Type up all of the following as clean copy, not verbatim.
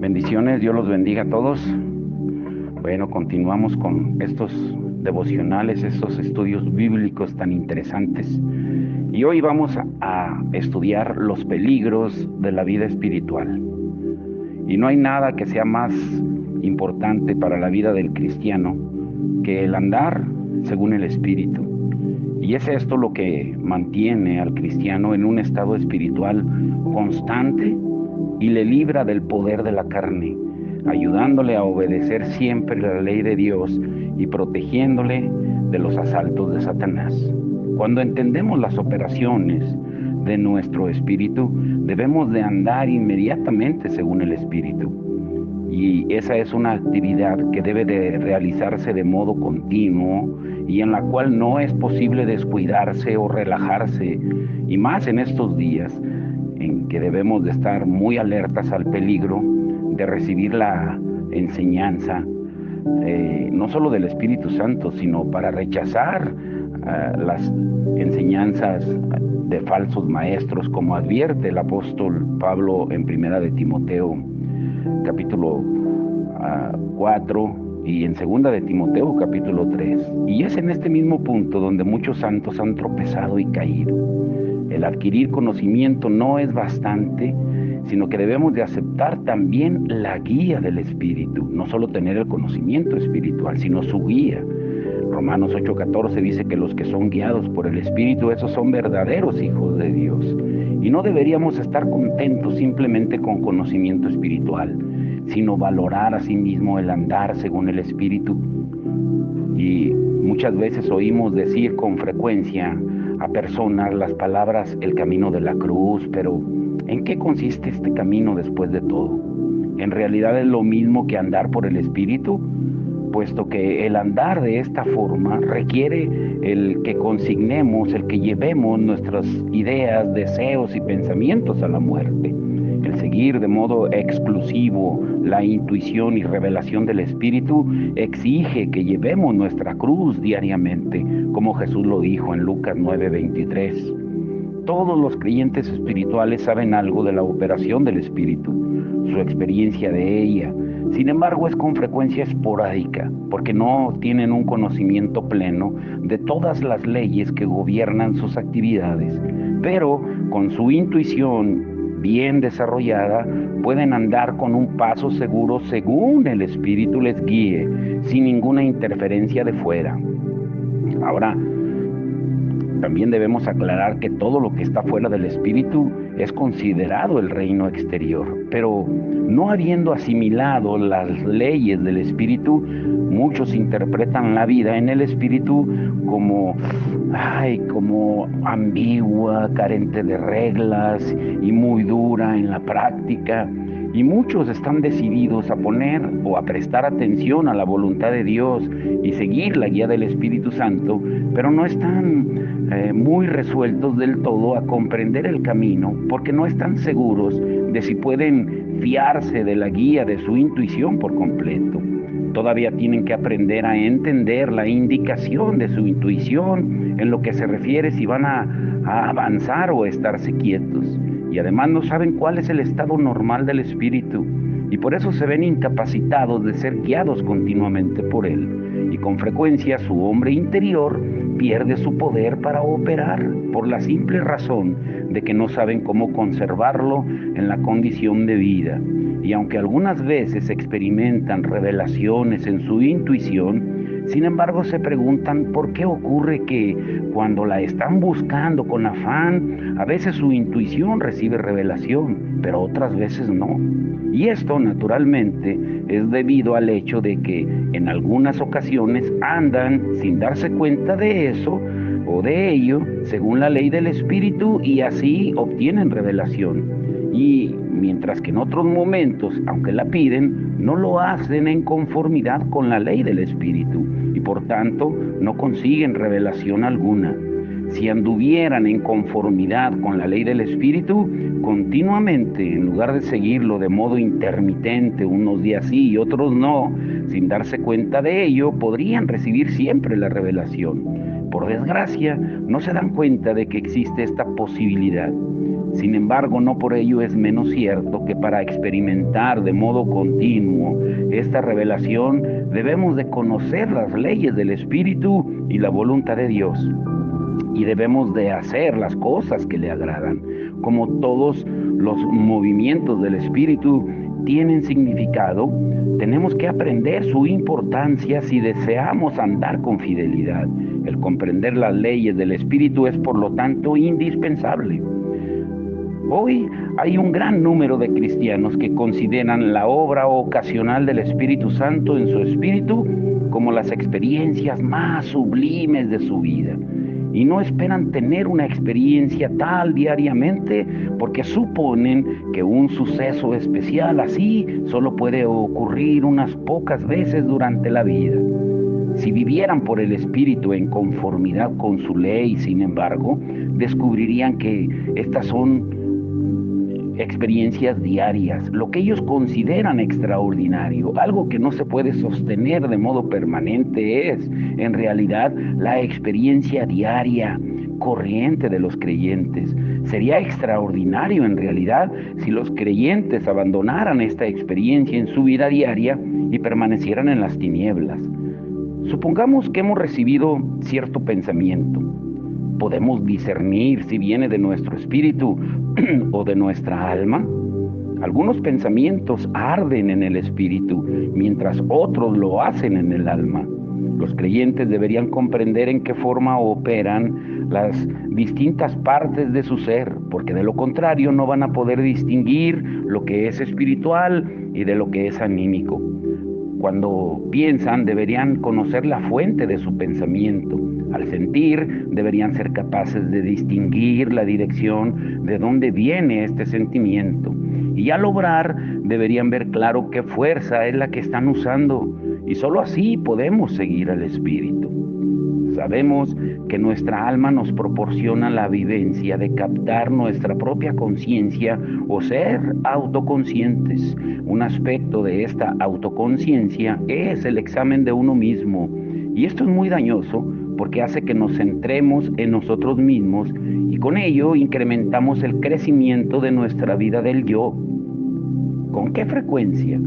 Bendiciones, Dios los bendiga a todos. Bueno, continuamos con estos devocionales, estos estudios bíblicos tan interesantes. Y hoy vamos a estudiar los peligros de la vida espiritual. Y no hay nada que sea más importante para la vida del cristiano que el andar según el Espíritu. Y es esto lo que mantiene al cristiano en un estado espiritual constante y le libra del poder de la carne, ayudándole a obedecer siempre la ley de Dios y protegiéndole de los asaltos de Satanás. Cuando entendemos las operaciones de nuestro espíritu, debemos de andar inmediatamente según el Espíritu. Y esa es una actividad que debe de realizarse de modo continuo y en la cual no es posible descuidarse o relajarse, y más en estos días en que debemos de estar muy alertas al peligro de recibir la enseñanza, no solo del Espíritu Santo, sino para rechazar las enseñanzas de falsos maestros, como advierte el apóstol Pablo en Primera de Timoteo, capítulo 4, y en Segunda de Timoteo, capítulo 3. Y es en este mismo punto donde muchos santos han tropezado y caído. El adquirir conocimiento no es bastante, sino que debemos de aceptar también la guía del Espíritu. No solo tener el conocimiento espiritual, sino su guía. Romanos 8:14 dice que los que son guiados por el Espíritu, esos son verdaderos hijos de Dios. Y no deberíamos estar contentos simplemente con conocimiento espiritual, sino valorar a sí mismo el andar según el Espíritu. Y muchas veces oímos decir con frecuencia a personas las palabras el camino de la cruz, pero ¿en qué consiste este camino después de todo? En realidad es lo mismo que andar por el Espíritu, puesto que el andar de esta forma requiere el que consignemos, el que llevemos nuestras ideas, deseos y pensamientos a la muerte. El seguir de modo exclusivo la intuición y revelación del Espíritu exige que llevemos nuestra cruz diariamente, como Jesús lo dijo en Lucas 9:23. Todos los creyentes espirituales saben algo de la operación del Espíritu, su experiencia de ella. Sin embargo, es con frecuencia esporádica, porque no tienen un conocimiento pleno de todas las leyes que gobiernan sus actividades. Pero con su intuición bien desarrollada, pueden andar con un paso seguro según el Espíritu les guíe, sin ninguna interferencia de fuera. Ahora, también debemos aclarar que todo lo que está fuera del Espíritu es considerado el reino exterior, pero no habiendo asimilado las leyes del Espíritu, muchos interpretan la vida en el Espíritu como ambigua, carente de reglas y muy dura en la práctica. Y muchos están decididos a poner o a prestar atención a la voluntad de Dios y seguir la guía del Espíritu Santo, pero no están muy resueltos del todo a comprender el camino, porque no están seguros de si pueden fiarse de la guía de su intuición por completo. Todavía tienen que aprender a entender la indicación de su intuición en lo que se refiere si van a avanzar o estarse quietos. Y además no saben cuál es el estado normal del espíritu, y por eso se ven incapacitados de ser guiados continuamente por él. Y con frecuencia su hombre interior pierde su poder para operar, por la simple razón de que no saben cómo conservarlo en la condición de vida. Y aunque algunas veces experimentan revelaciones en su intuición, sin embargo se preguntan por qué ocurre que cuando la están buscando con afán, a veces su intuición recibe revelación, pero otras veces no. Y esto naturalmente es debido al hecho de que en algunas ocasiones andan sin darse cuenta de eso o de ello según la ley del Espíritu, y así obtienen revelación. Y mientras que en otros momentos, aunque la piden, no lo hacen en conformidad con la ley del Espíritu y por tanto no consiguen revelación alguna. Si anduvieran en conformidad con la ley del Espíritu, continuamente, en lugar de seguirlo de modo intermitente, unos días sí y otros no, sin darse cuenta de ello, podrían recibir siempre la revelación. Por desgracia, no se dan cuenta de que existe esta posibilidad. Sin embargo, no por ello es menos cierto que para experimentar de modo continuo esta revelación debemos de conocer las leyes del Espíritu y la voluntad de Dios. Y debemos de hacer las cosas que le agradan. Como todos los movimientos del Espíritu tienen significado, tenemos que aprender su importancia si deseamos andar con fidelidad. El comprender las leyes del Espíritu es, por lo tanto, indispensable. Hoy hay un gran número de cristianos que consideran la obra ocasional del Espíritu Santo en su espíritu como las experiencias más sublimes de su vida. Y no esperan tener una experiencia tal diariamente porque suponen que un suceso especial así solo puede ocurrir unas pocas veces durante la vida. Si vivieran por el Espíritu en conformidad con su ley, sin embargo, descubrirían que estas son experiencias diarias, lo que ellos consideran extraordinario, algo que no se puede sostener de modo permanente, es en realidad la experiencia diaria, corriente de los creyentes. Sería extraordinario en realidad si los creyentes abandonaran esta experiencia en su vida diaria y permanecieran en las tinieblas. Supongamos que hemos recibido cierto pensamiento. ¿Podemos discernir si viene de nuestro espíritu o de nuestra alma? Algunos pensamientos arden en el espíritu, mientras otros lo hacen en el alma. Los creyentes deberían comprender en qué forma operan las distintas partes de su ser, porque de lo contrario no van a poder distinguir lo que es espiritual y de lo que es anímico. Cuando piensan, deberían conocer la fuente de su pensamiento. Al sentir, deberían ser capaces de distinguir la dirección de dónde viene este sentimiento. Y al obrar, deberían ver claro qué fuerza es la que están usando. Y solo así podemos seguir al Espíritu. Sabemos que nuestra alma nos proporciona la vivencia de captar nuestra propia conciencia o ser autoconscientes. Un aspecto de esta autoconciencia es el examen de uno mismo. Y esto es muy dañoso porque hace que nos centremos en nosotros mismos y con ello incrementamos el crecimiento de nuestra vida del yo. ¿Con qué frecuencia?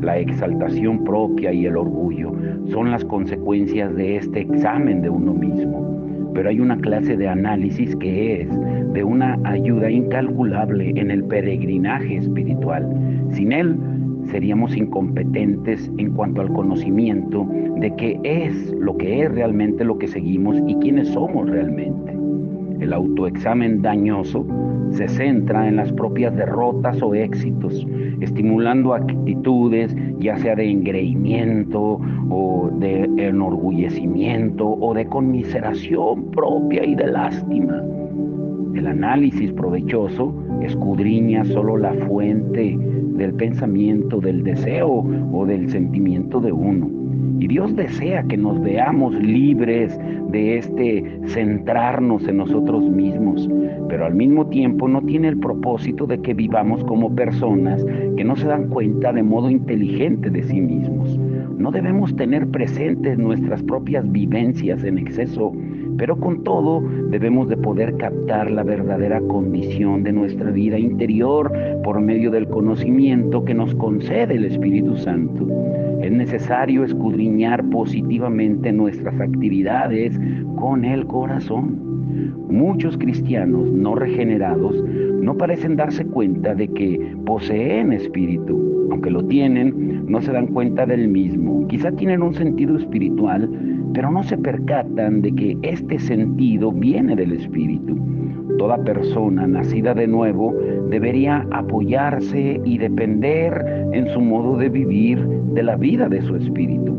La exaltación propia y el orgullo son las consecuencias de este examen de uno mismo. Pero hay una clase de análisis que es de una ayuda incalculable en el peregrinaje espiritual. Sin él, seríamos incompetentes en cuanto al conocimiento de qué es realmente lo que seguimos y quiénes somos realmente. El autoexamen dañoso se centra en las propias derrotas o éxitos, estimulando actitudes ya sea de engreimiento o de enorgullecimiento o de conmiseración propia y de lástima. El análisis provechoso escudriña solo la fuente del pensamiento, del deseo o del sentimiento de uno. Y Dios desea que nos veamos libres de este centrarnos en nosotros mismos, pero al mismo tiempo no tiene el propósito de que vivamos como personas que no se dan cuenta de modo inteligente de sí mismos. No debemos tener presentes nuestras propias vivencias en exceso, pero con todo debemos de poder captar la verdadera condición de nuestra vida interior por medio del conocimiento que nos concede el Espíritu Santo. Es necesario escudriñar positivamente nuestras actividades con el corazón. Muchos cristianos no regenerados no parecen darse cuenta de que poseen espíritu. Aunque lo tienen, no se dan cuenta del mismo. Quizá tienen un sentido espiritual, pero no se percatan de que este sentido viene del espíritu. Toda persona nacida de nuevo debería apoyarse y depender en su modo de vivir de la vida de su espíritu.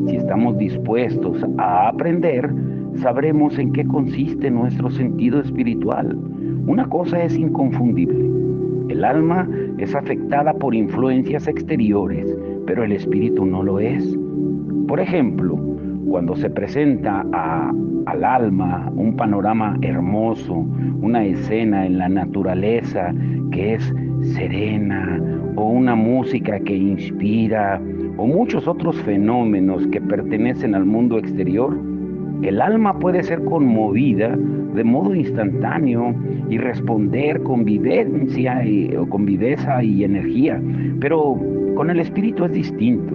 Si estamos dispuestos a aprender, sabremos en qué consiste nuestro sentido espiritual. Una cosa es inconfundible: el alma es afectada por influencias exteriores, pero el espíritu no lo es. Por ejemplo, cuando se presenta al alma un panorama hermoso, una escena en la naturaleza que es serena, o una música que inspira, o muchos otros fenómenos que pertenecen al mundo exterior, El alma puede ser conmovida de modo instantáneo y responder con viveza y energía, pero con el espíritu es distinto.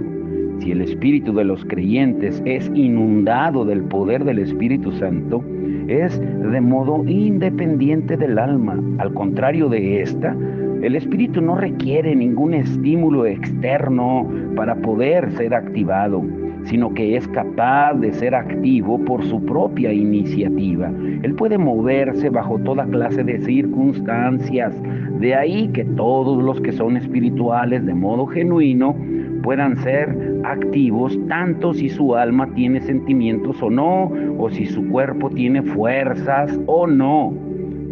Si el espíritu de los creyentes es inundado del poder del Espíritu Santo, es de modo independiente del alma. Al contrario de esta, el espíritu no requiere ningún estímulo externo para poder ser activado, sino que es capaz de ser activo por su propia iniciativa. Él puede moverse bajo toda clase de circunstancias. De ahí que todos los que son espirituales de modo genuino puedan ser activos, tanto si su alma tiene sentimientos o no, o si su cuerpo tiene fuerzas o no,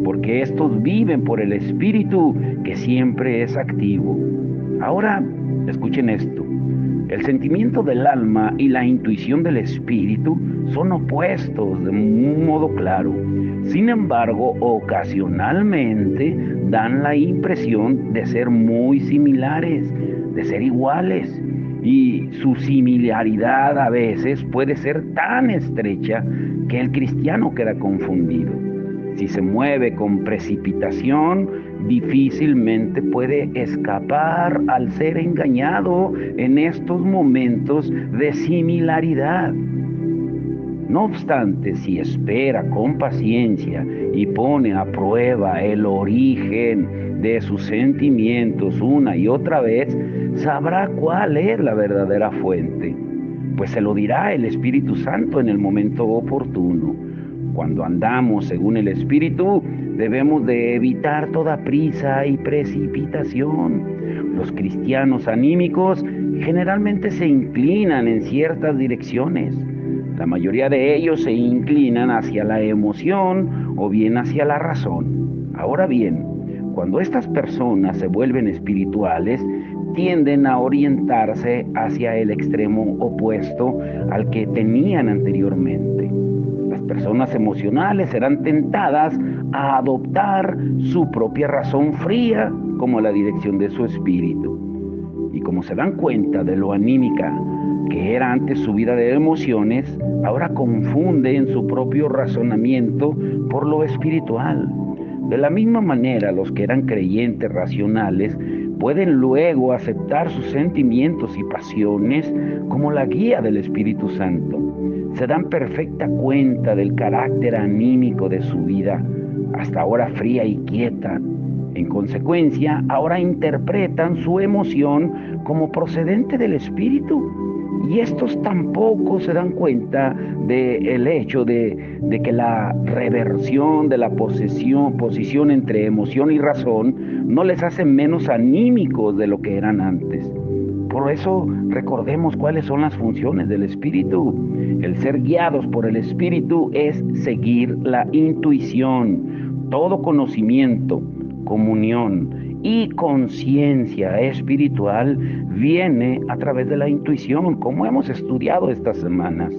porque estos viven por el espíritu que siempre es activo. Ahora, escuchen esto. El sentimiento del alma y la intuición del espíritu son opuestos de un modo claro. Sin embargo, ocasionalmente dan la impresión de ser muy similares, de ser iguales. Y su similaridad a veces puede ser tan estrecha que el cristiano queda confundido. Si se mueve con precipitación, difícilmente puede escapar al ser engañado en estos momentos de similaridad. No obstante, si espera con paciencia y pone a prueba el origen de sus sentimientos una y otra vez, sabrá cuál es la verdadera fuente, pues se lo dirá el Espíritu Santo en el momento oportuno. Cuando andamos según el Espíritu, debemos de evitar toda prisa y precipitación. Los cristianos anímicos generalmente se inclinan en ciertas direcciones. La mayoría de ellos se inclinan hacia la emoción o bien hacia la razón. Ahora bien, cuando estas personas se vuelven espirituales, tienden a orientarse hacia el extremo opuesto al que tenían anteriormente. Las personas emocionales serán tentadas a adoptar su propia razón fría como la dirección de su espíritu. Y como se dan cuenta de lo anímica que era antes su vida de emociones, ahora confunden su propio razonamiento por lo espiritual. De la misma manera, los que eran creyentes racionales pueden luego aceptar sus sentimientos y pasiones como la guía del Espíritu Santo. Se dan perfecta cuenta del carácter anímico de su vida, hasta ahora fría y quieta. En consecuencia, ahora interpretan su emoción como procedente del Espíritu. Y estos tampoco se dan cuenta del hecho de que la reversión de la posición entre emoción y razón no les hace menos anímicos de lo que eran antes. Por eso recordemos cuáles son las funciones del Espíritu. El ser guiados por el Espíritu es seguir la intuición, todo conocimiento, comunión y conciencia espiritual viene a través de la intuición, como hemos estudiado estas semanas.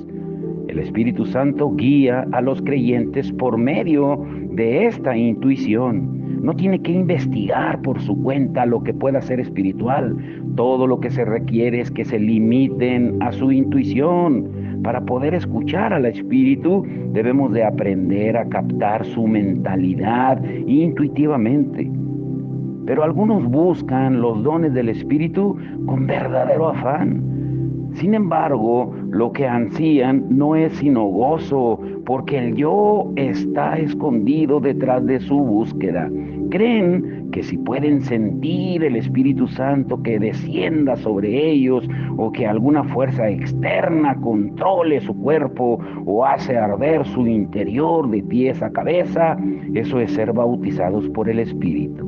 El Espíritu Santo guía a los creyentes por medio de esta intuición. No tiene que investigar por su cuenta lo que pueda ser espiritual. Todo lo que se requiere es que se limiten a su intuición. Para poder escuchar al Espíritu, debemos de aprender a captar su mentalidad intuitivamente. Pero algunos buscan los dones del Espíritu con verdadero afán. Sin embargo, lo que ansían no es sino gozo, porque el yo está escondido detrás de su búsqueda. Creen que si pueden sentir el Espíritu Santo que descienda sobre ellos, o que alguna fuerza externa controle su cuerpo o hace arder su interior de pies a cabeza, eso es ser bautizados por el Espíritu.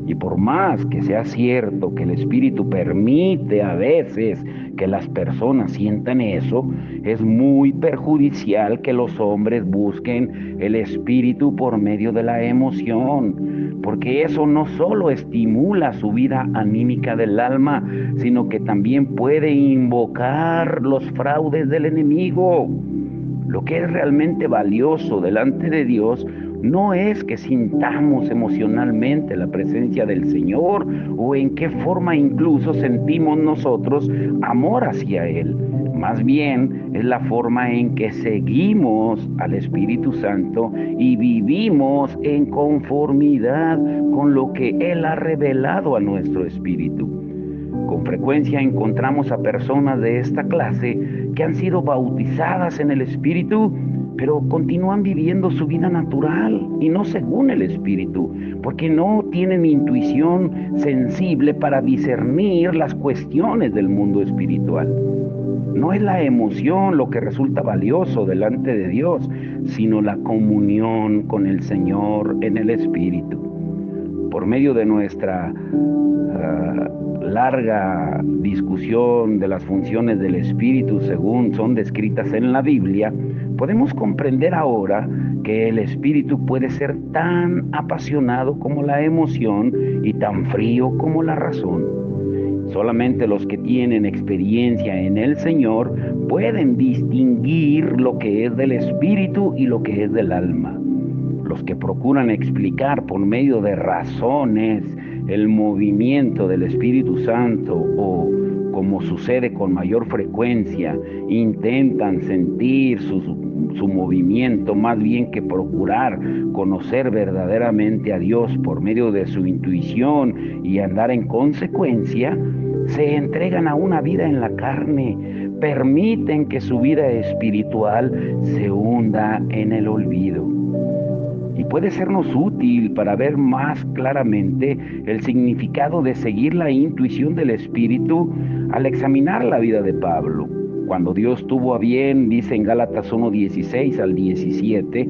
Y por más que sea cierto que el Espíritu permite a veces que las personas sientan eso, es muy perjudicial que los hombres busquen el Espíritu por medio de la emoción, porque eso no solo estimula su vida anímica del alma, sino que también puede invocar los fraudes del enemigo. Lo que es realmente valioso delante de Dios no es que sintamos emocionalmente la presencia del Señor o en qué forma incluso sentimos nosotros amor hacia Él. Más bien es la forma en que seguimos al Espíritu Santo y vivimos en conformidad con lo que Él ha revelado a nuestro espíritu. Con frecuencia encontramos a personas de esta clase que han sido bautizadas en el Espíritu, pero continúan viviendo su vida natural y no según el Espíritu, porque no tienen intuición sensible para discernir las cuestiones del mundo espiritual. No es la emoción lo que resulta valioso delante de Dios, sino la comunión con el Señor en el Espíritu. Por medio de nuestra larga discusión de las funciones del Espíritu según son descritas en la Biblia, podemos comprender ahora que el Espíritu puede ser tan apasionado como la emoción y tan frío como la razón. Solamente los que tienen experiencia en el Señor pueden distinguir lo que es del Espíritu y lo que es del alma. Los que procuran explicar por medio de razones el movimiento del Espíritu Santo o, como sucede con mayor frecuencia, intentan sentir su movimiento más bien que procurar conocer verdaderamente a Dios por medio de su intuición y andar en consecuencia, se entregan a una vida en la carne, permiten que su vida espiritual se hunda en el olvido. Y puede sernos útil para ver más claramente el significado de seguir la intuición del Espíritu al examinar la vida de Pablo. Cuando Dios tuvo a bien, dice en Gálatas 1:16 al 17,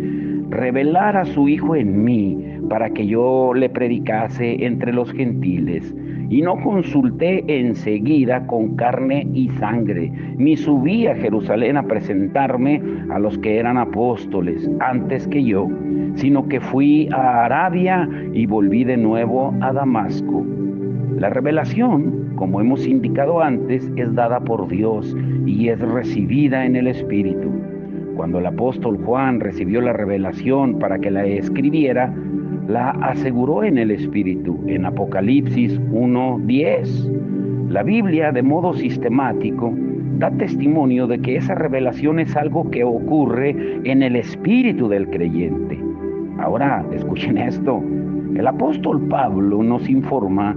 revelar a su Hijo en mí para que yo le predicase entre los gentiles. Y no consulté enseguida con carne y sangre, ni subí a Jerusalén a presentarme a los que eran apóstoles antes que yo, sino que fui a Arabia y volví de nuevo a Damasco. La revelación, como hemos indicado antes, es dada por Dios y es recibida en el Espíritu. Cuando el apóstol Juan recibió la revelación para que la escribiera, la aseguró en el Espíritu, en Apocalipsis 1:10. La Biblia, de modo sistemático, da testimonio de que esa revelación es algo que ocurre en el espíritu del creyente. Ahora, escuchen esto. El apóstol Pablo nos informa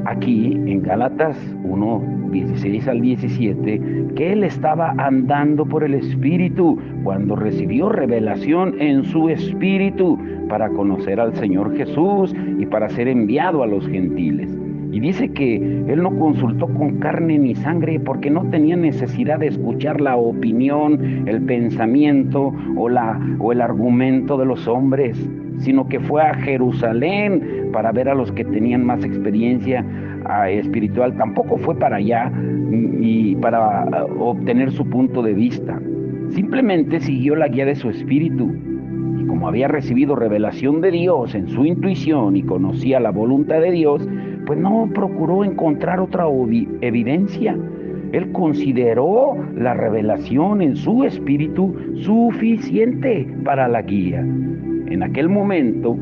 aquí en Gálatas 1:16 al 17 que él estaba andando por el Espíritu cuando recibió revelación en su espíritu para conocer al Señor Jesús y para ser enviado a los gentiles. Y dice que él no consultó con carne ni sangre porque no tenía necesidad de escuchar la opinión, el pensamiento o el argumento de los hombres, sino que fue a Jerusalén para ver a los que tenían más experiencia espiritual. Tampoco fue para allá y para obtener su punto de vista. Simplemente siguió la guía de su espíritu. Y como había recibido revelación de Dios en su intuición y conocía la voluntad de Dios, pues no procuró encontrar otra evidencia. Él consideró la revelación en su espíritu suficiente para la guía. En aquel momento,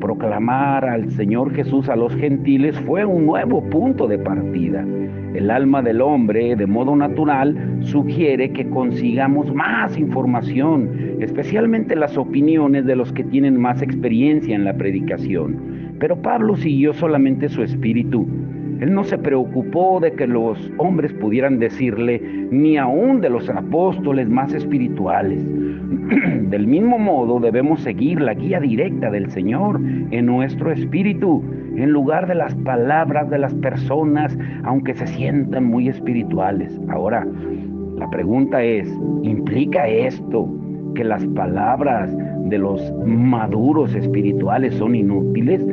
proclamar al Señor Jesús a los gentiles fue un nuevo punto de partida. El alma del hombre, de modo natural, sugiere que consigamos más información, especialmente las opiniones de los que tienen más experiencia en la predicación. Pero Pablo siguió solamente su espíritu. Él no se preocupó de que los hombres pudieran decirle, ni aún de los apóstoles más espirituales. Del mismo modo, debemos seguir la guía directa del Señor en nuestro espíritu, en lugar de las palabras de las personas, aunque se sientan muy espirituales. Ahora, la pregunta es, ¿implica esto que las palabras de los maduros espirituales son inútiles?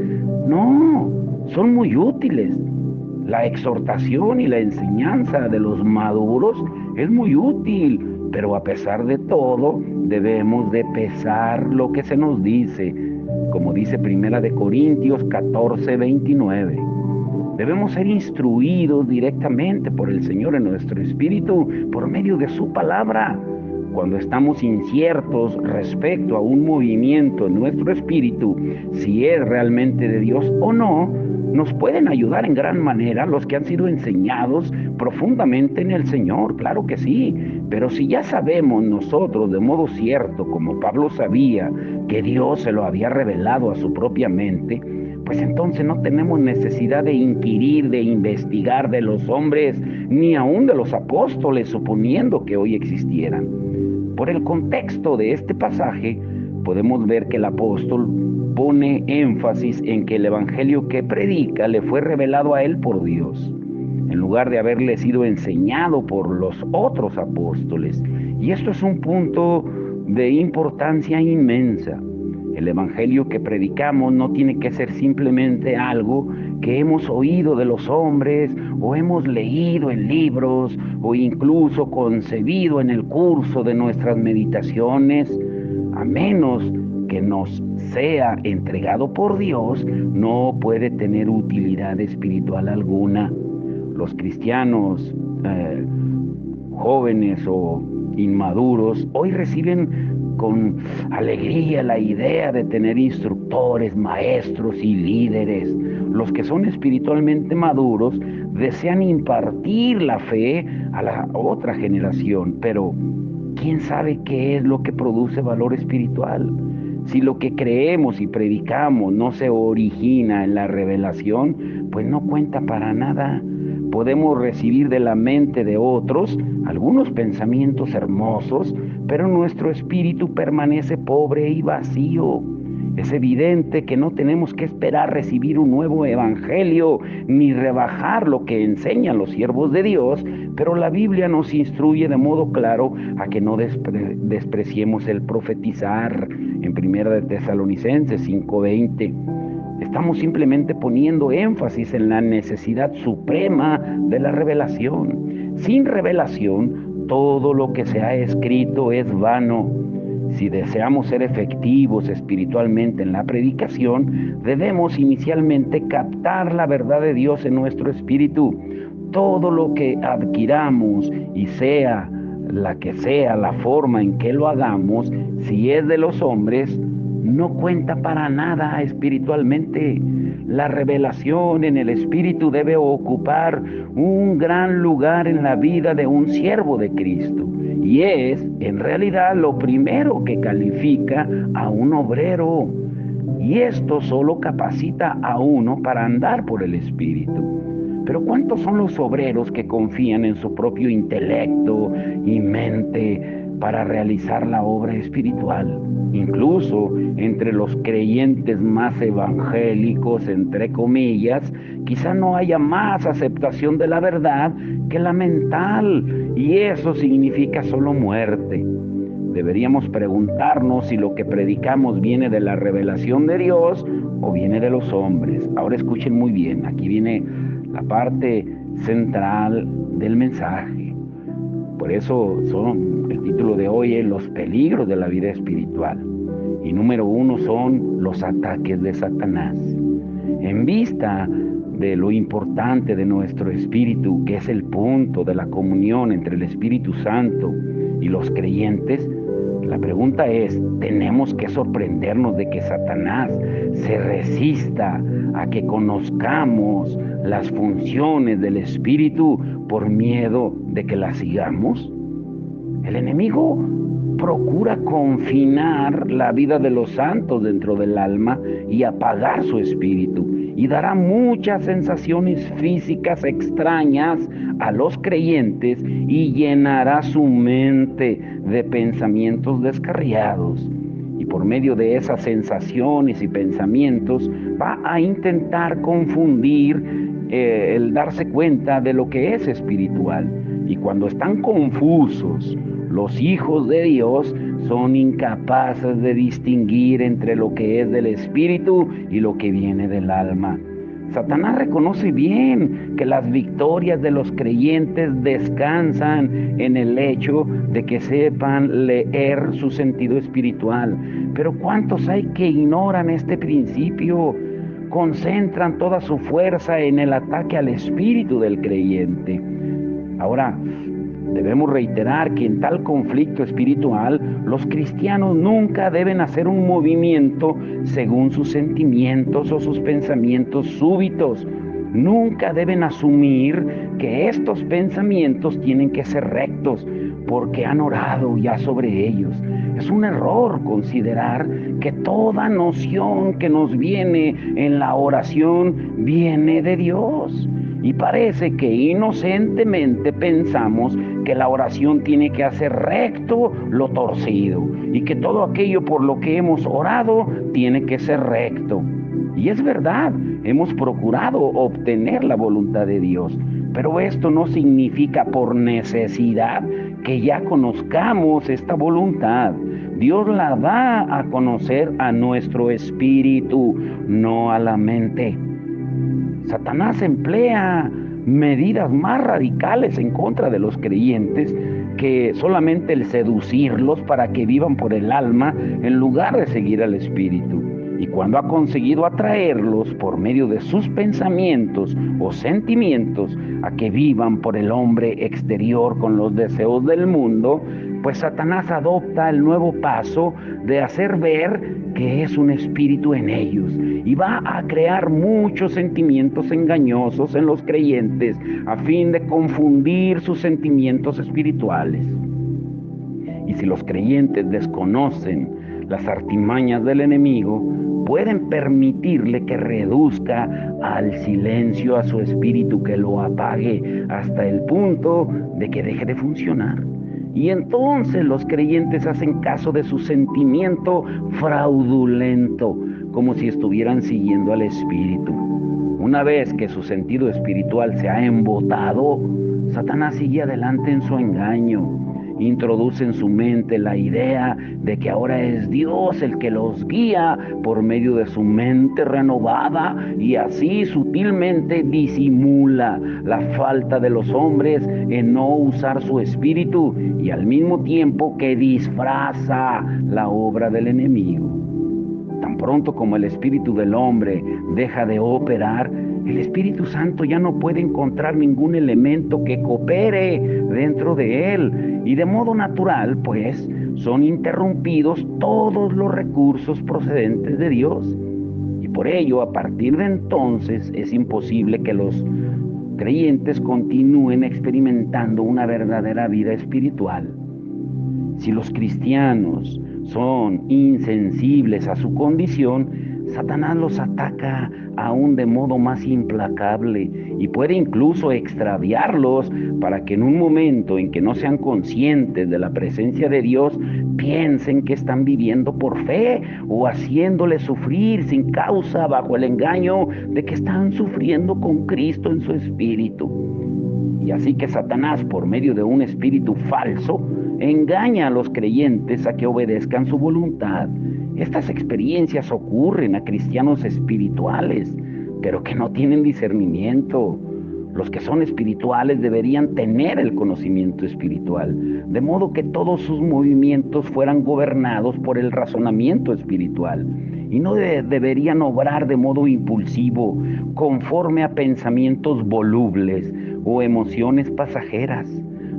No, son muy útiles. La exhortación y la enseñanza de los maduros es muy útil, pero a pesar de todo, debemos de pesar lo que se nos dice, como dice 1 Corintios 14:29. Debemos ser instruidos directamente por el Señor en nuestro espíritu, por medio de su palabra. cuando estamos inciertos respecto a un movimiento en nuestro espíritu, si es realmente de Dios o no, nos pueden ayudar en gran manera los que han sido enseñados profundamente en el Señor, claro que sí, pero si ya sabemos nosotros de modo cierto, como Pablo sabía, que Dios se lo había revelado a su propia mente, pues entonces no tenemos necesidad de inquirir, de investigar de los hombres, ni aún de los apóstoles, suponiendo que hoy existieran. Por el contexto de este pasaje, podemos ver que el apóstol pone énfasis en que el evangelio que predica le fue revelado a él por Dios, en lugar de haberle sido enseñado por los otros apóstoles. Y esto es un punto de importancia inmensa. El evangelio que predicamos no tiene que ser simplemente algo que hemos oído de los hombres o hemos leído en libros o incluso concebido en el curso de nuestras meditaciones. A menos que nos sea entregado por Dios, no puede tener utilidad espiritual alguna. Los cristianos jóvenes o inmaduros hoy reciben con alegría la idea de tener instructores, maestros y líderes. Los que son espiritualmente maduros desean impartir la fe a la otra generación, pero ¿quién sabe qué es lo que produce valor espiritual? Si lo que creemos y predicamos no se origina en la revelación, pues no cuenta para nada. Podemos recibir de la mente de otros algunos pensamientos hermosos, pero nuestro espíritu permanece pobre y vacío. Es evidente que no tenemos que esperar recibir un nuevo evangelio, ni rebajar lo que enseñan los siervos de Dios, pero la Biblia nos instruye de modo claro a que no despreciemos el profetizar. En 1 de Tesalonicenses 5:20. Estamos simplemente poniendo énfasis en la necesidad suprema de la revelación. Sin revelación, todo lo que se ha escrito es vano. Si deseamos ser efectivos espiritualmente en la predicación, debemos inicialmente captar la verdad de Dios en nuestro espíritu. Todo lo que adquiramos, y sea la que sea la forma en que lo hagamos, si es de los hombres, no cuenta para nada espiritualmente. La revelación en el espíritu debe ocupar un gran lugar en la vida de un siervo de Cristo. Y es, en realidad, lo primero que califica a un obrero. Y esto solo capacita a uno para andar por el espíritu. Pero ¿cuántos son los obreros que confían en su propio intelecto y mente para realizar la obra espiritual? Incluso entre los creyentes más evangélicos, entre comillas, quizá no haya más aceptación de la verdad que la mental, y eso significa solo muerte. Deberíamos preguntarnos si lo que predicamos viene de la revelación de Dios o viene de los hombres. Ahora escuchen muy bien, aquí viene la parte central del mensaje. Por eso el título de hoy es Los peligros de la vida espiritual. Y número 1 son los ataques de Satanás. En vista de lo importante de nuestro espíritu, que es el punto de la comunión entre el Espíritu Santo y los creyentes, la pregunta es, ¿tenemos que sorprendernos de que Satanás se resista a que conozcamos las funciones del Espíritu por miedo de que las sigamos? El enemigo procura confinar la vida de los santos dentro del alma y apagar su espíritu, y dará muchas sensaciones físicas extrañas a los creyentes y llenará su mente de pensamientos descarriados. Y por medio de esas sensaciones y pensamientos va a intentar confundir el darse cuenta de lo que es espiritual. Y cuando están confusos, los hijos de Dios son incapaces de distinguir entre lo que es del espíritu y lo que viene del alma. Satanás reconoce bien que las victorias de los creyentes descansan en el hecho de que sepan leer su sentido espiritual. Pero ¿cuántos hay que ignoran este principio? Concentran toda su fuerza en el ataque al espíritu del creyente. Ahora, Debemos reiterar que en tal conflicto espiritual, los cristianos nunca deben hacer un movimiento según sus sentimientos o sus pensamientos súbitos. Nunca deben asumir que estos pensamientos tienen que ser rectos porque han orado ya sobre ellos. Es un error considerar que toda noción que nos viene en la oración viene de Dios. Y parece que inocentemente pensamos que la oración tiene que hacer recto lo torcido y que todo aquello por lo que hemos orado tiene que ser recto. Y es verdad, hemos procurado obtener la voluntad de Dios, pero esto no significa por necesidad que ya conozcamos esta voluntad. Dios la da a conocer a nuestro espíritu, no a la mente. Satanás emplea medidas más radicales en contra de los creyentes que solamente el seducirlos para que vivan por el alma en lugar de seguir al espíritu. Y cuando ha conseguido atraerlos por medio de sus pensamientos o sentimientos a que vivan por el hombre exterior con los deseos del mundo, pues Satanás adopta el nuevo paso de hacer ver que es un espíritu en ellos y va a crear muchos sentimientos engañosos en los creyentes a fin de confundir sus sentimientos espirituales. Y si los creyentes desconocen las artimañas del enemigo, pueden permitirle que reduzca al silencio a su espíritu, que lo apague hasta el punto de que deje de funcionar. Y entonces los creyentes hacen caso de su sentimiento fraudulento, como si estuvieran siguiendo al espíritu. Una vez que su sentido espiritual se ha embotado, Satanás sigue adelante en su engaño. Introduce en su mente la idea de que ahora es Dios el que los guía por medio de su mente renovada, y así sutilmente disimula la falta de los hombres en no usar su espíritu, y al mismo tiempo que disfraza la obra del enemigo. Tan pronto como el espíritu del hombre deja de operar, el Espíritu Santo ya no puede encontrar ningún elemento que coopere dentro de él, y de modo natural, pues, son interrumpidos todos los recursos procedentes de Dios. Y por ello, a partir de entonces, es imposible que los creyentes continúen experimentando una verdadera vida espiritual. Si los cristianos son insensibles a su condición, Satanás los ataca aún de modo más implacable y puede incluso extraviarlos para que en un momento en que no sean conscientes de la presencia de Dios, piensen que están viviendo por fe o haciéndole sufrir sin causa bajo el engaño de que están sufriendo con Cristo en su espíritu. Y así que Satanás, por medio de un espíritu falso, engaña a los creyentes a que obedezcan su voluntad. Estas experiencias ocurren a cristianos espirituales, pero que no tienen discernimiento. Los que son espirituales deberían tener el conocimiento espiritual, de modo que todos sus movimientos fueran gobernados por el razonamiento espiritual, y no deberían obrar de modo impulsivo, conforme a pensamientos volubles o emociones pasajeras.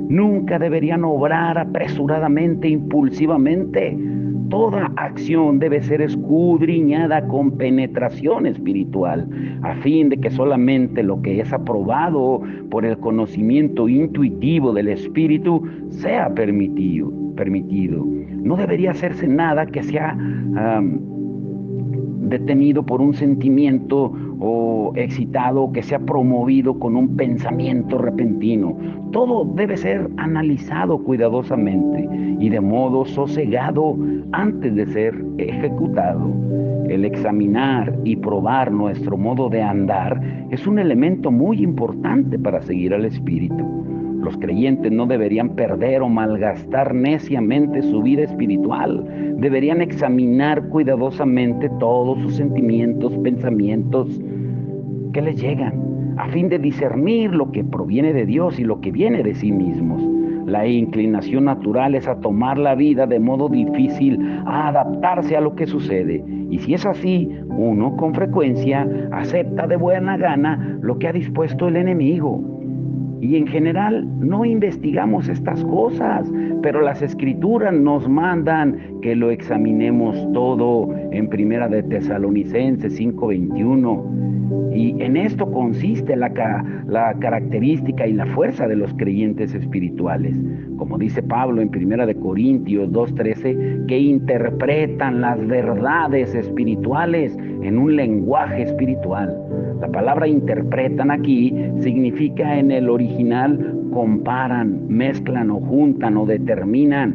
Nunca deberían obrar apresuradamente, impulsivamente. Toda acción debe ser escudriñada con penetración espiritual, a fin de que solamente lo que es aprobado por el conocimiento intuitivo del Espíritu sea permitido. No debería hacerse nada que sea detenido por un sentimiento o excitado, que sea promovido con un pensamiento repentino. Todo debe ser analizado cuidadosamente y de modo sosegado antes de ser ejecutado. El examinar y probar nuestro modo de andar es un elemento muy importante para seguir al Espíritu. Los creyentes no deberían perder o malgastar neciamente su vida espiritual. Deberían examinar cuidadosamente todos sus sentimientos, pensamientos que les llegan, a fin de discernir lo que proviene de Dios y lo que viene de sí mismos. La inclinación natural es a tomar la vida de modo difícil, a adaptarse a lo que sucede. Y si es así, uno con frecuencia acepta de buena gana lo que ha dispuesto el enemigo. Y en general no investigamos estas cosas, pero las Escrituras nos mandan que lo examinemos todo en Primera de Tesalonicenses 5:21. Y en esto consiste la característica y la fuerza de los creyentes espirituales. Como dice Pablo en Primera de Corintios 2:13, que interpretan las verdades espirituales en un lenguaje espiritual. La palabra interpretan aquí significa en el original comparan, mezclan o juntan o determinan.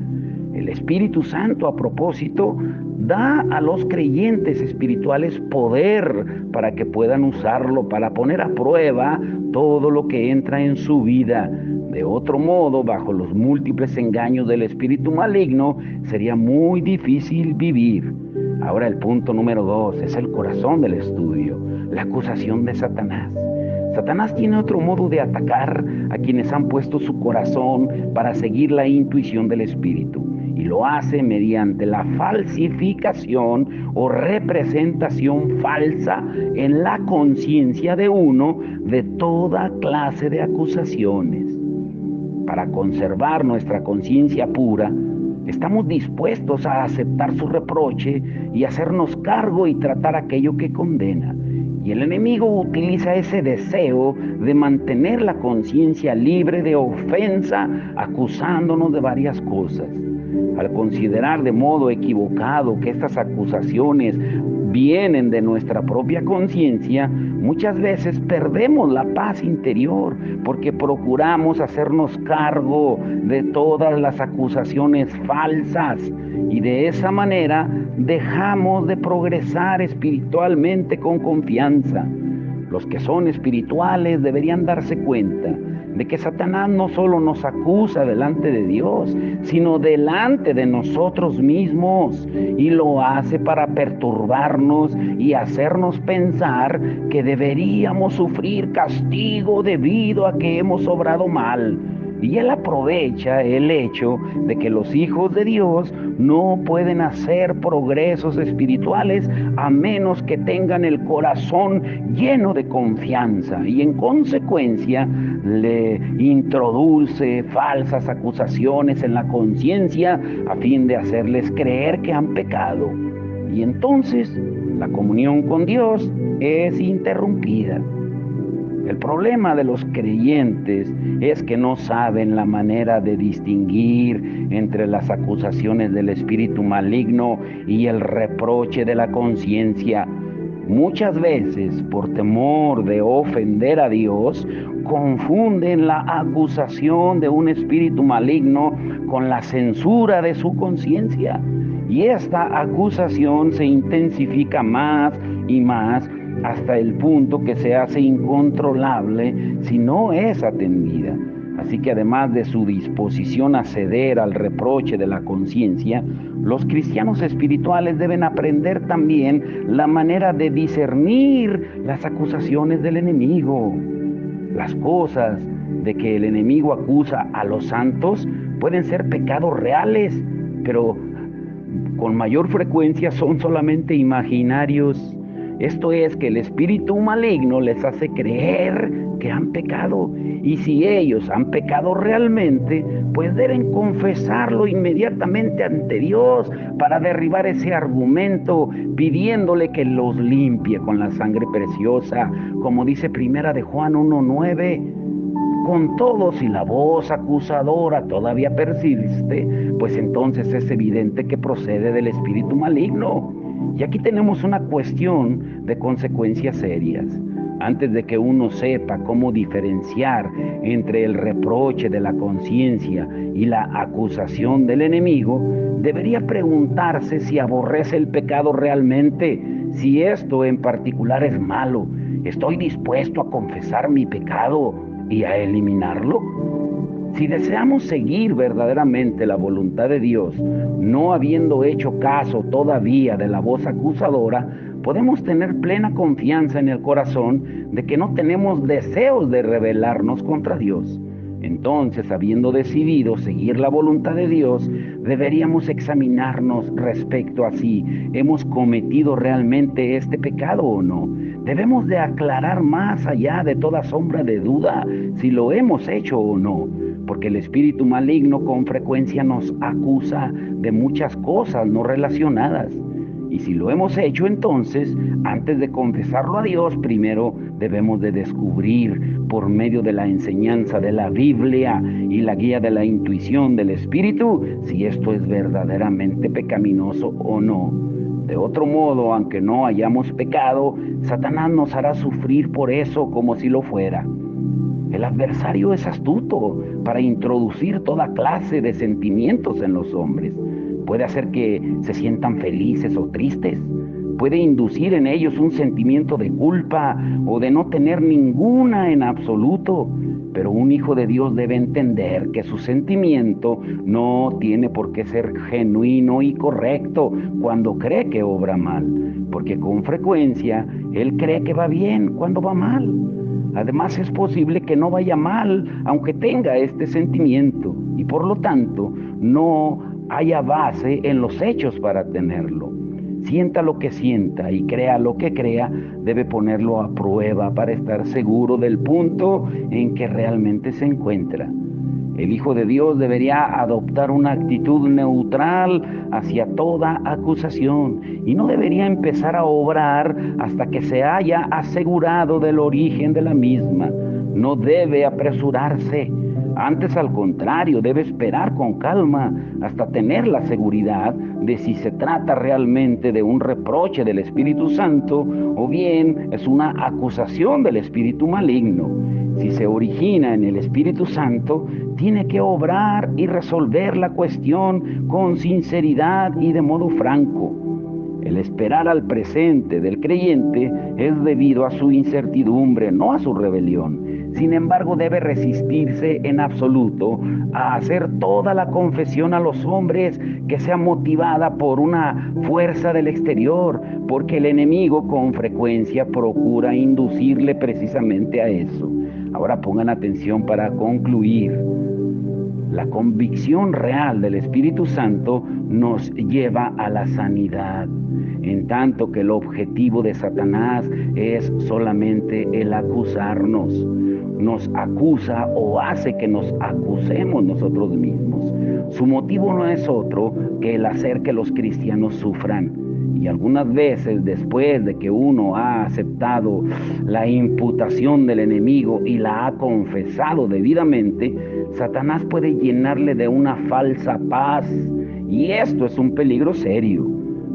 El Espíritu Santo, a propósito, da a los creyentes espirituales poder para que puedan usarlo para poner a prueba todo lo que entra en su vida. De otro modo, bajo los múltiples engaños del espíritu maligno, sería muy difícil vivir. Ahora el punto número 2 es el corazón del estudio, la acusación de Satanás. Satanás tiene otro modo de atacar a quienes han puesto su corazón para seguir la intuición del espíritu. Y lo hace mediante la falsificación o representación falsa en la conciencia de uno de toda clase de acusaciones. Para conservar nuestra conciencia pura, estamos dispuestos a aceptar su reproche y hacernos cargo y tratar aquello que condena. Y el enemigo utiliza ese deseo de mantener la conciencia libre de ofensa, acusándonos de varias cosas. Al considerar de modo equivocado que estas acusaciones vienen de nuestra propia conciencia, muchas veces perdemos la paz interior porque procuramos hacernos cargo de todas las acusaciones falsas y de esa manera dejamos de progresar espiritualmente con confianza. Los que son espirituales deberían darse cuenta de que Satanás no solo nos acusa delante de Dios, sino delante de nosotros mismos, y lo hace para perturbarnos y hacernos pensar que deberíamos sufrir castigo debido a que hemos obrado mal. Y él aprovecha el hecho de que los hijos de Dios no pueden hacer progresos espirituales a menos que tengan el corazón lleno de confianza, y en consecuencia le introduce falsas acusaciones en la conciencia a fin de hacerles creer que han pecado. Y entonces la comunión con Dios es interrumpida. El problema de los creyentes es que no saben la manera de distinguir entre las acusaciones del espíritu maligno y el reproche de la conciencia. Muchas veces, por temor de ofender a Dios, confunden la acusación de un espíritu maligno con la censura de su conciencia. Y esta acusación se intensifica más y más hasta el punto que se hace incontrolable si no es atendida. Así que además de su disposición a ceder al reproche de la conciencia, los cristianos espirituales deben aprender también la manera de discernir las acusaciones del enemigo. Las cosas de que el enemigo acusa a los santos pueden ser pecados reales, pero con mayor frecuencia son solamente imaginarios. Esto es que el espíritu maligno les hace creer que han pecado. Y si ellos han pecado realmente, pues deben confesarlo inmediatamente ante Dios para derribar ese argumento, pidiéndole que los limpie con la sangre preciosa, como dice Primera de Juan 1:9. Con todo, si la voz acusadora todavía persiste, pues entonces es evidente que procede del espíritu maligno. Y aquí tenemos una cuestión de consecuencias serias. Antes de que uno sepa cómo diferenciar entre el reproche de la conciencia y la acusación del enemigo, debería preguntarse si aborrece el pecado realmente, si esto en particular es malo. ¿Estoy dispuesto a confesar mi pecado y a eliminarlo? Si deseamos seguir verdaderamente la voluntad de Dios, no habiendo hecho caso todavía de la voz acusadora, podemos tener plena confianza en el corazón de que no tenemos deseos de rebelarnos contra Dios. Entonces, habiendo decidido seguir la voluntad de Dios, deberíamos examinarnos respecto a si hemos cometido realmente este pecado o no. Debemos de aclarar más allá de toda sombra de duda si lo hemos hecho o no, porque el espíritu maligno con frecuencia nos acusa de muchas cosas no relacionadas. Y si lo hemos hecho, entonces, antes de confesarlo a Dios, primero debemos de descubrir por medio de la enseñanza de la Biblia y la guía de la intuición del Espíritu si esto es verdaderamente pecaminoso o no. De otro modo, aunque no hayamos pecado, Satanás nos hará sufrir por eso como si lo fuera. El adversario es astuto para introducir toda clase de sentimientos en los hombres. Puede hacer que se sientan felices o tristes. Puede inducir en ellos un sentimiento de culpa o de no tener ninguna en absoluto. Pero un hijo de Dios debe entender que su sentimiento no tiene por qué ser genuino y correcto cuando cree que obra mal, porque con frecuencia él cree que va bien cuando va mal. Además, es posible que no vaya mal aunque tenga este sentimiento y por lo tanto no haya base en los hechos para tenerlo. Sienta lo que sienta y crea lo que crea, debe ponerlo a prueba para estar seguro del punto en que realmente se encuentra. El Hijo de Dios debería adoptar una actitud neutral hacia toda acusación y no debería empezar a obrar hasta que se haya asegurado del origen de la misma. No debe apresurarse. Antes, al contrario, debe esperar con calma hasta tener la seguridad de si se trata realmente de un reproche del Espíritu Santo o bien es una acusación del espíritu maligno. Si se origina en el Espíritu Santo, tiene que obrar y resolver la cuestión con sinceridad y de modo franco. El esperar al presente del creyente es debido a su incertidumbre, no a su rebelión. Sin embargo, debe resistirse en absoluto a hacer toda la confesión a los hombres que sea motivada por una fuerza del exterior, porque el enemigo con frecuencia procura inducirle precisamente a eso. Ahora pongan atención para concluir. La convicción real del Espíritu Santo nos lleva a la sanidad, en tanto que el objetivo de Satanás es solamente el acusarnos. Nos acusa o hace que nos acusemos nosotros mismos. Su motivo no es otro que el hacer que los cristianos sufran. Y algunas veces, después de que uno ha aceptado la imputación del enemigo y la ha confesado debidamente, Satanás puede llenarle de una falsa paz. Y esto es un peligro serio,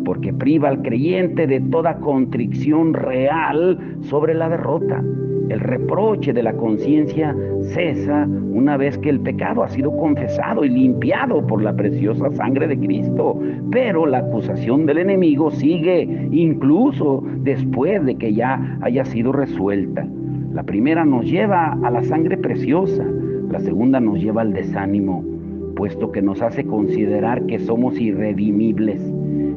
porque priva al creyente de toda contrición real sobre la derrota. El reproche de la conciencia cesa una vez que el pecado ha sido confesado y limpiado por la preciosa sangre de Cristo. Pero la acusación del enemigo sigue incluso después de que ya haya sido resuelta. La primera nos lleva a la sangre preciosa, la segunda nos lleva al desánimo, puesto que nos hace considerar que somos irredimibles.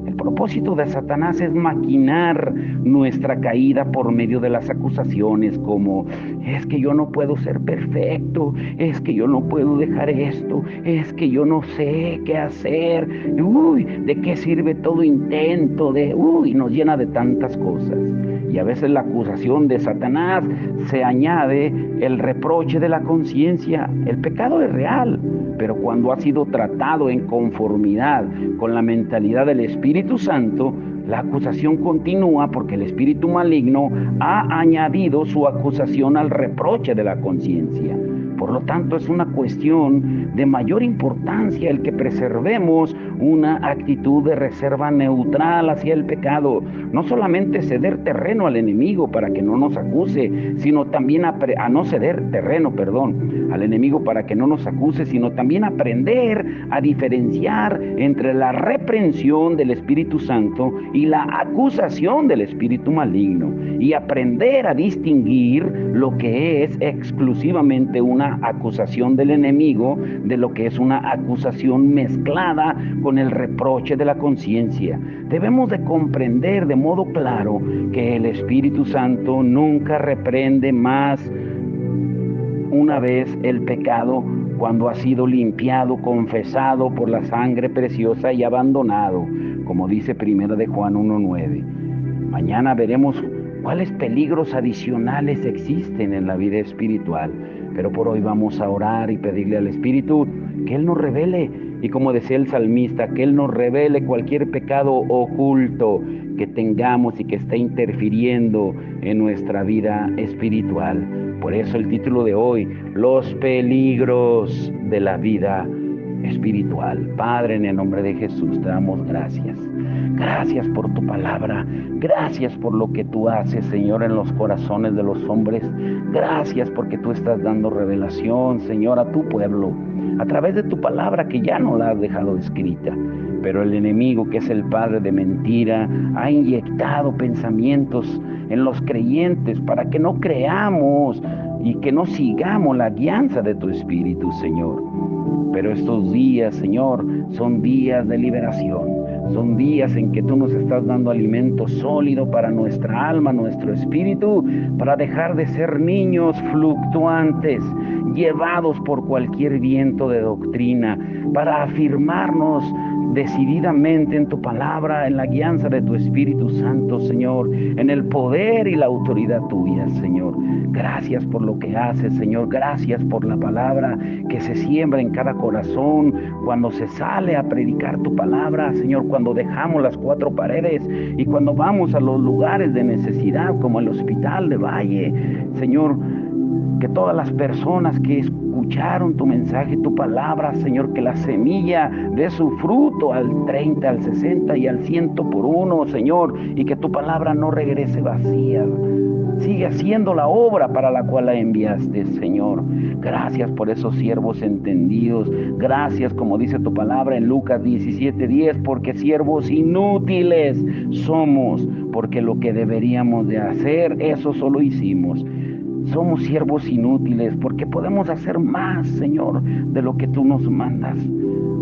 El propósito de Satanás es maquinar nuestra caída por medio de las acusaciones como: es que yo no puedo ser perfecto, es que yo no puedo dejar esto, es que yo no sé qué hacer, ¿de qué sirve todo intento? Nos llena de tantas cosas. Y a veces la acusación de Satanás se añade el reproche de la conciencia. El pecado es real, pero cuando ha sido tratado en conformidad con la mentalidad del Espíritu Santo, la acusación continúa porque el espíritu maligno ha añadido su acusación al reproche de la conciencia. Por lo tanto, es una cuestión de mayor importancia el que preservemos una actitud de reserva neutral hacia el pecado. No solamente ceder terreno al enemigo para que no nos acuse, sino también no ceder terreno, al enemigo para que no nos acuse, sino también aprender a diferenciar entre la reprensión del Espíritu Santo y la acusación del espíritu maligno, y aprender a distinguir lo que es exclusivamente una acusación del enemigo de lo que es una acusación mezclada con el reproche de la conciencia. Debemos de comprender de modo claro que el Espíritu Santo nunca reprende más una vez el pecado cuando ha sido limpiado, confesado por la sangre preciosa y abandonado, como dice 1 de Juan 1:9. Mañana veremos cuáles peligros adicionales existen en la vida espiritual, pero por hoy vamos a orar y pedirle al Espíritu que Él nos revele, y como decía el salmista, que Él nos revele cualquier pecado oculto que tengamos y que esté interfiriendo en nuestra vida espiritual. Por eso el título de hoy, los peligros de la vida espiritual. Padre, en el nombre de Jesús te damos gracias. Gracias por tu palabra. Gracias por lo que tú haces, Señor, en los corazones de los hombres. Gracias porque tú estás dando revelación, Señor, a tu pueblo, a través de tu palabra que ya no la has dejado escrita. Pero el enemigo, que es el padre de mentira, ha inyectado pensamientos en los creyentes para que no creamos y que no sigamos la guianza de tu Espíritu, Señor. Pero estos días, Señor, son días de liberación. Son días en que tú nos estás dando alimento sólido para nuestra alma, nuestro espíritu, para dejar de ser niños fluctuantes, llevados por cualquier viento de doctrina, para afirmarnos decididamente en tu palabra, en la guianza de tu Espíritu Santo, Señor, en el poder y la autoridad tuya, Señor. Gracias por lo que haces, Señor. Gracias por la palabra que se siembra en cada corazón cuando se sale a predicar tu palabra, Señor, cuando dejamos las cuatro paredes y cuando vamos a los lugares de necesidad como el hospital de Valle, Señor. Que todas las personas que escucharon tu mensaje, tu palabra, Señor, que la semilla dé su fruto al 30, al 60 y al 100 por uno, Señor, y que tu palabra no regrese vacía. Sigue haciendo la obra para la cual la enviaste, Señor. Gracias por esos siervos entendidos. Gracias, como dice tu palabra en Lucas 17:10, porque siervos inútiles somos, porque lo que deberíamos de hacer, eso solo hicimos. Somos siervos inútiles porque podemos hacer más, Señor, de lo que tú nos mandas.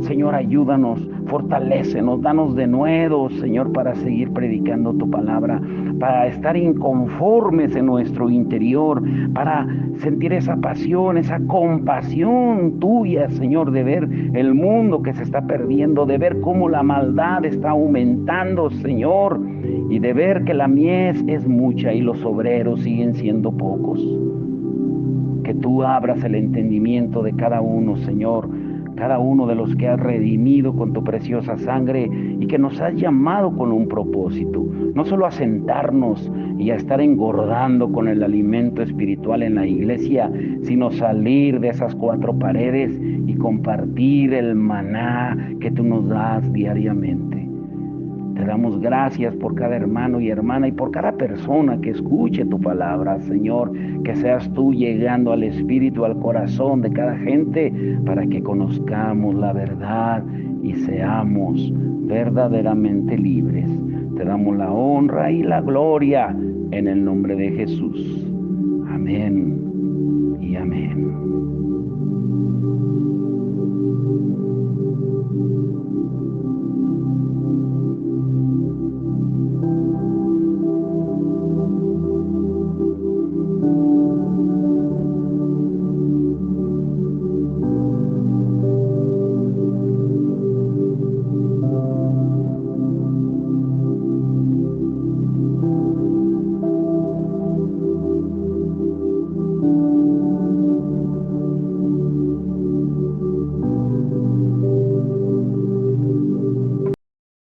Señor, ayúdanos, fortalécenos, danos de nuevo, Señor, para seguir predicando tu palabra, para estar inconformes en nuestro interior, para sentir esa pasión, esa compasión tuya, Señor, de ver el mundo que se está perdiendo, de ver cómo la maldad está aumentando, Señor, y de ver que la mies es mucha y los obreros siguen siendo pocos. Que tú abras el entendimiento de cada uno, Señor, cada uno de los que has redimido con tu preciosa sangre y que nos has llamado con un propósito, no solo a sentarnos y a estar engordando con el alimento espiritual en la iglesia, sino salir de esas cuatro paredes y compartir el maná que tú nos das diariamente. Te damos gracias por cada hermano y hermana y por cada persona que escuche tu palabra, Señor, que seas tú llegando al espíritu, al corazón de cada gente para que conozcamos la verdad y seamos verdaderamente libres. Te damos la honra y la gloria en el nombre de Jesús. Amén.